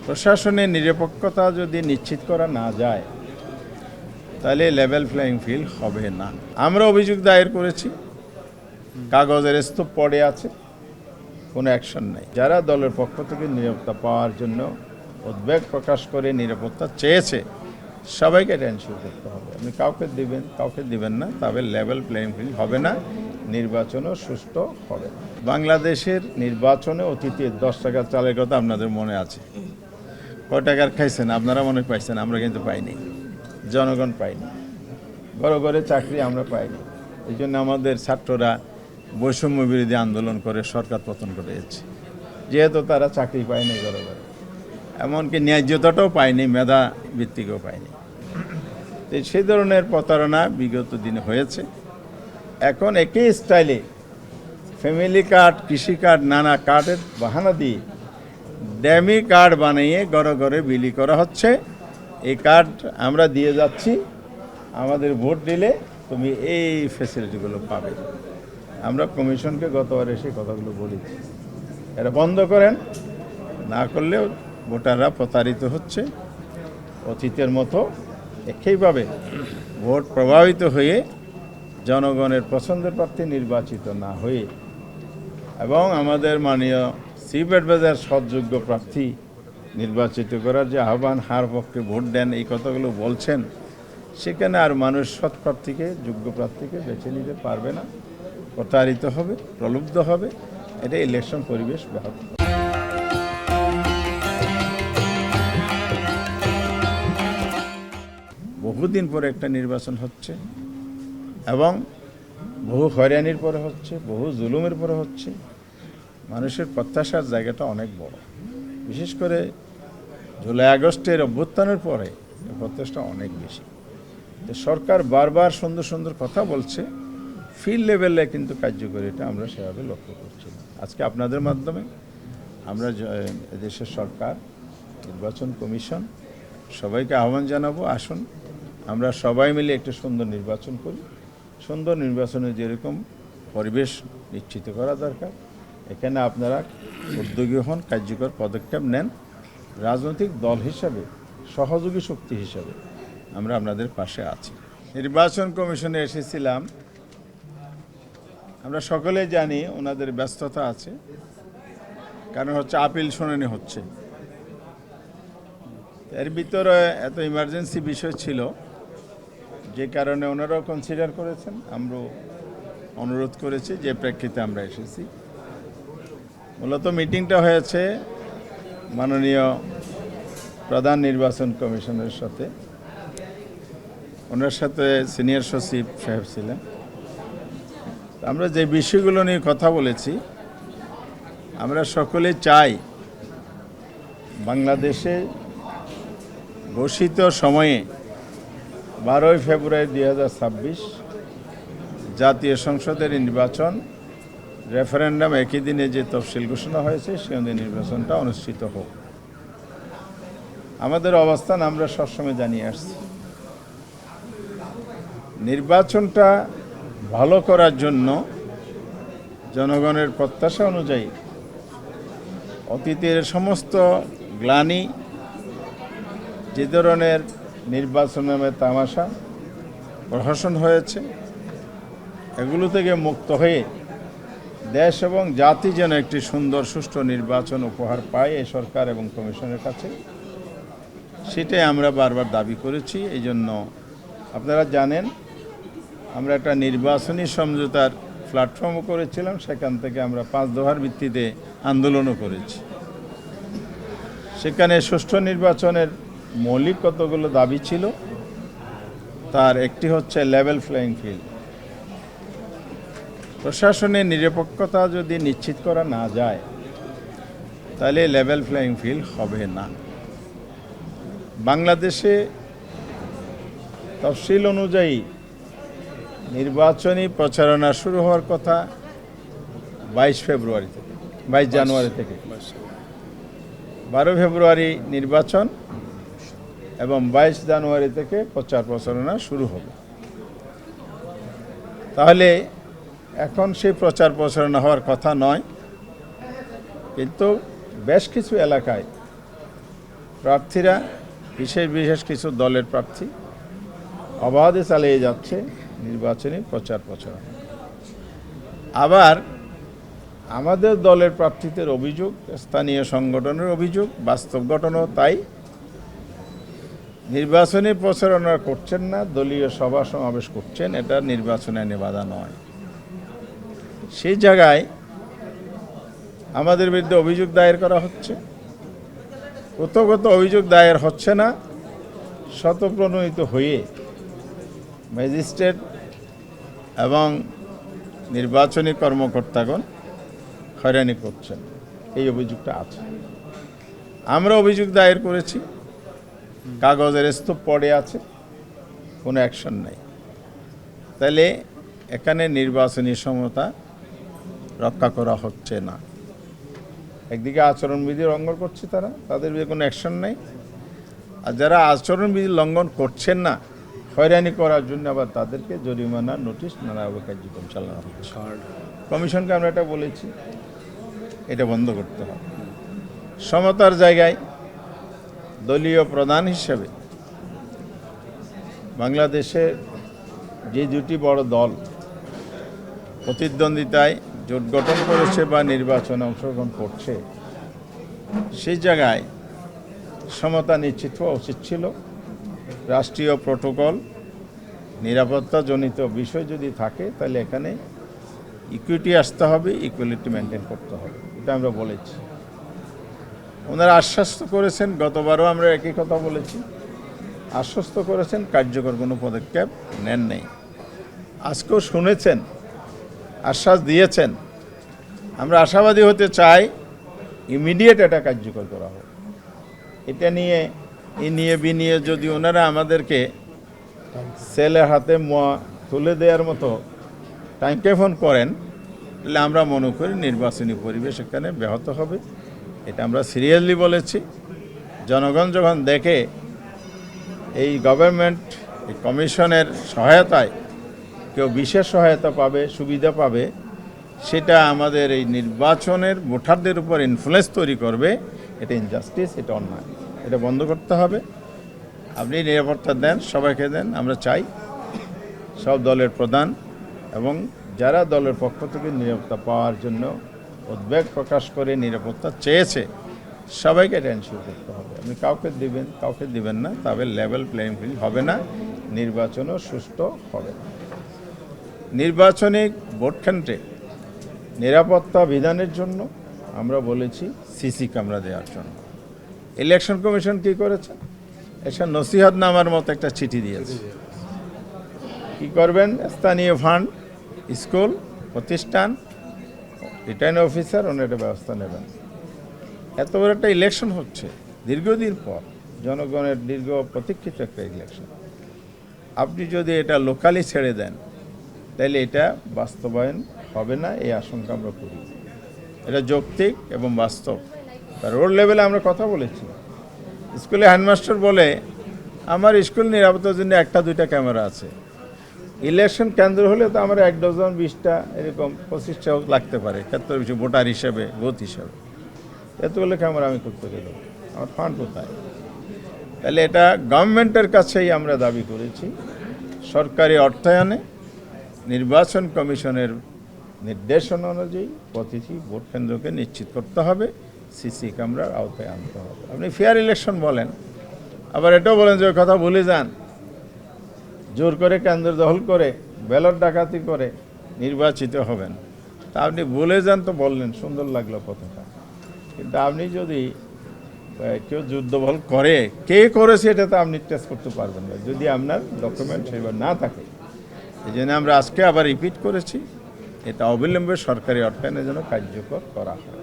প্রশাসনের নিরপেক্ষতা যদি নিশ্চিত করা না যায় তাহলে লেভেল প্লেইং ফিল্ড হবে না। আমরা অভিযোগ দায়ের করেছি, কাগজের স্তূপ পড়ে আছে, কোনো অ্যাকশন নাই। যারা দলের পক্ষ থেকে নিরাপত্তা পাওয়ার জন্য উদ্বেগ প্রকাশ করে নিরাপত্তা চেয়েছে সবাইকে এটা এনশিওর করতে হবে। আপনি কাউকে দিবেন না, তবে লেভেল প্লেইং ফিল্ড হবে না, নির্বাচনও সুষ্ঠু হবে না। বাংলাদেশের নির্বাচনে অতীতে 10 টাকার চালের কথা আপনাদের মনে আছে। কয় টাকার খাইছেন আপনারা মনে পাইছেন, আমরা কিন্তু পাইনি, জনগণ পাইনি। ঘরে ঘরে চাকরি আমরা পাইনি। এই জন্য আমাদের ছাত্ররা বৈষম্য বিরোধী আন্দোলন করে সরকার পতন করেছে, যেহেতু তারা চাকরি পায়নি ঘরে ঘরে, এমনকি ন্যায্যতাটাও পায়নি, মেধা ভিত্তিকও পায়নি। তো সেই ধরনের প্রতারণা বিগত দিনে হয়েছে। এখন একই স্টাইলে ফ্যামিলি কার্ড, কৃষি কার্ড, নানা কার্ডের বাহানা দিয়ে ড্যামি কার্ড বানিয়ে ঘরে ঘরে বিলি করা হচ্ছে। এই কার্ড আমরা দিয়ে যাচ্ছি, আমাদের ভোট দিলে তুমি এই ফ্যাসিলিটিগুলো পাবে। আমরা কমিশনকে গতবার এসে কথাগুলো বলেছি, এটা বন্ধ করেন, না করলেও ভোটাররা প্রতারিত হচ্ছে অতীতের মতো। একইভাবে ভোট প্রভাবিত হয়ে জনগণের পছন্দের প্রার্থী নির্বাচিত না হয়ে এবং আমাদের মাননীয় চিফ অ্যাডভাইজার সৎযোগ্য প্রার্থী নির্বাচিত করার যে আহ্বান, হার পক্ষে ভোট দেন, এই কথাগুলো বলছেন, সেখানে আর মানুষ সৎ প্রার্থীকে, যোগ্য প্রার্থীকে বেছে নিতে পারবে না, প্রতারিত হবে, প্রলুব্ধ হবে। এটা ইলেকশন পরিবেশ ব্যাহত হবে। বহুদিন পরে একটা নির্বাচন হচ্ছে এবং বহু হয়রানির পরে হচ্ছে, বহু জুলুমের পরে হচ্ছে। মানুষের প্রত্যাশার জায়গাটা অনেক বড়, বিশেষ করে জুলাই আগস্টের অভ্যুত্থানের পরে প্রত্যাশাটা অনেক বেশি। সরকার বারবার সুন্দর সুন্দর কথা বলছে, ফিল্ড লেভেলে কিন্তু কার্যকরিতা আমরা সেভাবে লক্ষ্য করছি না। আজকে আপনাদের মাধ্যমে আমরা দেশের সরকার, নির্বাচন কমিশন সবাইকে আহ্বান জানাবো, আসুন আমরা সবাই মিলে একটা সুন্দর নির্বাচন করি। সুন্দর নির্বাচনে যেরকম পরিবেশ নিশ্চিত করা দরকার, এখানে আপনারা উদ্যোগী হন, কার্যকর পদক্ষেপ নেন। রাজনৈতিক দল হিসাবে, সহযোগী শক্তি হিসাবে আমরা আপনাদের পাশে আছি। নির্বাচন কমিশনে এসেছিলাম, আমরা সকলে জানি ওনাদের ব্যস্ততা আছে, কারণ হচ্ছে আপিল শুনানি হচ্ছে। এর ভিতরে এত ইমার্জেন্সি বিষয় ছিল, যে কারণে ওনারাও কনসিডার করেছেন, আমরাও অনুরোধ করেছি, যে প্রেক্ষিতে আমরা এসেছি। মূলত মিটিংটা হয়েছে মাননীয় প্রধান নির্বাচন কমিশনের সাথে, ওনার সাথে সিনিয়র সচিব সাহেব ছিলেন। আমরা যে বিষয়গুলো নিয়ে কথা বলেছি, আমরা সকলে চাই বাংলাদেশে ঘোষিত সময়ে 12 ফেব্রুয়ারি 2026 জাতীয় সংসদের নির্বাচন, রেফারেন্ডাম একই দিনে যে তফসিল ঘোষণা হয়েছে, সেই অনুযায়ী নির্বাচনটা অনুষ্ঠিত হোক। আমাদের অবস্থান আমরা সবসময় জানিয়ে আসছি। নির্বাচনটা ভালো করার জন্য জনগণের প্রত্যাশা অনুযায়ী অতীতের সমস্ত গ্লানি, যে ধরনের নির্বাচন নামে তামাশা প্রহসন হয়েছে, এগুলো থেকে মুক্ত হয়ে দেশ এবং জাতি যেন একটি সুন্দর সুষ্ঠু নির্বাচন উপহার পায় এই সরকার এবং কমিশনের কাছে, সেটাই আমরা বারবার দাবি করেছি। এই জন্য আপনারা জানেন আমরা একটা নির্বাচনী সমঝোতার প্ল্যাটফর্মও করেছিলাম, সেখান থেকে আমরা 5 দফার ভিত্তিতে আন্দোলনও করেছি। সেখানে সুষ্ঠু নির্বাচনের মৌলিক কতগুলো দাবি ছিল, তার একটি হচ্ছে লেভেল প্লেইং ফিল্ড। প্রশাসনের নিরপেক্ষতা যদি নিশ্চিত করা না যায় তাহলে লেভেল প্লেইং ফিল্ড হবে না। বাংলাদেশে তফসিল অনুযায়ী নির্বাচনী প্রচারণা শুরু হওয়ার কথা 22 জানুয়ারি থেকে। 12 ফেব্রুয়ারি নির্বাচন এবং 22 জানুয়ারি থেকে প্রচার প্রচারণা শুরু হবে। তাহলে এখন সেই প্রচার প্রচারণা হওয়ার কথা নয়, কিন্তু বেশ কিছু এলাকায় প্রার্থীরা বিশেষ কিছু দলের প্রার্থী অবাধে চালিয়ে যাচ্ছে নির্বাচনী প্রচার প্রচারণা। আবার আমাদের দলের প্রার্থীদের অভিযোগ, স্থানীয় সংগঠনের অভিযোগ, বাস্তব ঘটনাও তাই, নির্বাচনী প্রচারণা করছেন না, দলীয় সভা সমাবেশ করছেন, এটা নির্বাচনে আইনে বাধা নয়। সেই জায়গায় আমাদের বিরুদ্ধে অভিযোগ দায়ের করা হচ্ছে, প্রথমত অভিযোগ দায়ের হচ্ছে না, শতপ্রণোদিত হয়ে ম্যাজিস্ট্রেট এবং নির্বাচনী কর্মকর্তাগণ হয়রানি করছেন, এই অভিযোগটা আছে। আমরা অভিযোগ দায়ের করেছি, কাগজের স্তূপ পড়ে আছে, কোনো অ্যাকশন নাই। তাহলে এখানে নির্বাচনী সমতা রক্ষা করা হচ্ছে না। একদিকে আচরণবিধি লঙ্ঘন করছে তারা, তাদের বিরুদ্ধে কোনো অ্যাকশন নেই, আর যারা আচরণবিধি লঙ্ঘন করছেন না, হয়রানি করার জন্য আবার তাদেরকে জরিমানা, নোটিশ, নানাভাবে কার্যক্রম চালানো হচ্ছে। কমিশনকে আমরা এটা বলেছি, এটা বন্ধ করতে হবে। সমতার জায়গায় দলীয় প্রধান হিসেবে বাংলাদেশের যে দুটি বড় দল প্রতিদ্বন্দ্বিতায় জোট গঠন করেছে বা নির্বাচনে অংশগ্রহণ করছে, সেই জায়গায় সমতা নিশ্চিত হওয়া উচিত ছিল। রাষ্ট্রীয় প্রোটোকল, নিরাপত্তাজনিত বিষয় যদি থাকে, তাহলে এখানে ইকুইটি আসতে হবে, ইকুয়ালিটি মেনটেন করতে হবে, এটা আমরা বলেছি। ওনারা আশ্বস্ত করেছেন, গতবারও আমরা একই কথা বলেছি, আশ্বস্ত করেছেন, কার্যকর কোনো পদক্ষেপ নেন নেই। আজকেও শুনেছেন, আশ্বাস দিয়েছেন। আমরা আশাবাদী হতে চাই ইমিডিয়েট এটা কার্যকর করা হোক। এটা নিয়ে বিনিয়ে যদি ওনারা আমাদেরকে ছেলের হাতে মোয়া তুলে দেওয়ার মতো টাইমকেফন করেন, তাহলে আমরা মনে করি নির্বাচনী পরিবেশ এখানে ব্যাহত হবে। এটা আমরা সিরিয়াসলি বলেছি। জনগণ যখন দেখে এই গভর্নমেন্ট, এই কমিশনের সহায়তায় কেউ বিশেষ সহায়তা পাবে, সুবিধা পাবে, সেটা আমাদের এই নির্বাচনের ভোটারদের উপর ইনফ্লুয়েন্স তৈরি করবে। এটা ইনজাস্টিস, এটা অন্যায়, এটা বন্ধ করতে হবে। আপনি নিরাপত্তা দেন, সবাইকে দেন। আমরা চাই সব দলের প্রধান এবং যারা দলের পক্ষ থেকে নিরাপত্তা পাওয়ার জন্য উদ্বেগ প্রকাশ করে নিরাপত্তা চেয়েছে, সবাইকে এটা এনশিওর করতে হবে। আপনি কাউকে দিবেন না, তবে লেভেল প্লেইং ফিল্ড হবে না, নির্বাচনও সুষ্ঠু হবে না। নির্বাচনী ভোট কেন্দ্রে নিরাপত্তা বিধানের জন্য আমরা বলেছি সিসি ক্যামেরা দেওয়ার জন্য। ইলেকশন কমিশন কি করেছে? একটা নসিহত নামার মতো একটা চিঠি দিয়েছে। কি করবেন? স্থানীয় ফান্ড, স্কুল, প্রতিষ্ঠান, রিটার্নিং অফিসার ওনারা ব্যবস্থা নেবেন। এত বড় একটা ইলেকশন হচ্ছে দীর্ঘদিন পর, জনগণের দীর্ঘ প্রতীক্ষিত একটা ইলেকশন। আপনি যদি এটা লোকালি ছেড়ে দেন, তাহলে এটা বাস্তবায়ন হবে না, এই আশঙ্কা আমরা করি। এটা যৌক্তিক এবং বাস্তব। রোড লেভেলে আমরা কথা বলেছি। স্কুলে হেডমাস্টার বলে, আমার স্কুল নিরাপত্তার জন্য 1-2টা ক্যামেরা আছে। ইলেকশন কেন্দ্র হলে তো আমার 1 ডজন 20টা এরকম 25টাও লাগতে পারে, ক্ষেত্র বিষয় ভোটার হিসেবে, বুথ হিসেবে। এতগুলো ক্যামেরা আমি করতে গেল, আমার ফান্ড কোথায়? তাহলে এটা গভর্নমেন্টের কাছেই আমরা দাবি করেছি, সরকারি অর্থায়নে নির্বাচন কমিশনের নির্দেশনা অনুযায়ী প্রতিটি ভোট কেন্দ্রকে নিশ্চিত করতে হবে, সিসি ক্যামেরার আওতায় আনতে হবে। আপনি ফেয়ার ইলেকশন বলেন, আবার এটাও বলেন যে ওই কথা ভুলে যান, জোর করে কেন্দ্র দখল করে ব্যালট ডাকাতি করে নির্বাচিত হবেন। তা আপনি ভুলে যান তো বললেন, সুন্দর লাগলো কথাটা, কিন্তু আপনি যদি কেউ যুদ্ধবল করে, কে করেছে এটা তো আপনি টেস্ট করতে পারবেন না যদি আপনার ডকুমেন্ট সেভাবে না থাকে। এই জন্য আমরা আজকে আবার রিপিট করেছি, এটা অবিলম্বে সরকারি অর্থায়নের জন্য কার্যকর করা হয়।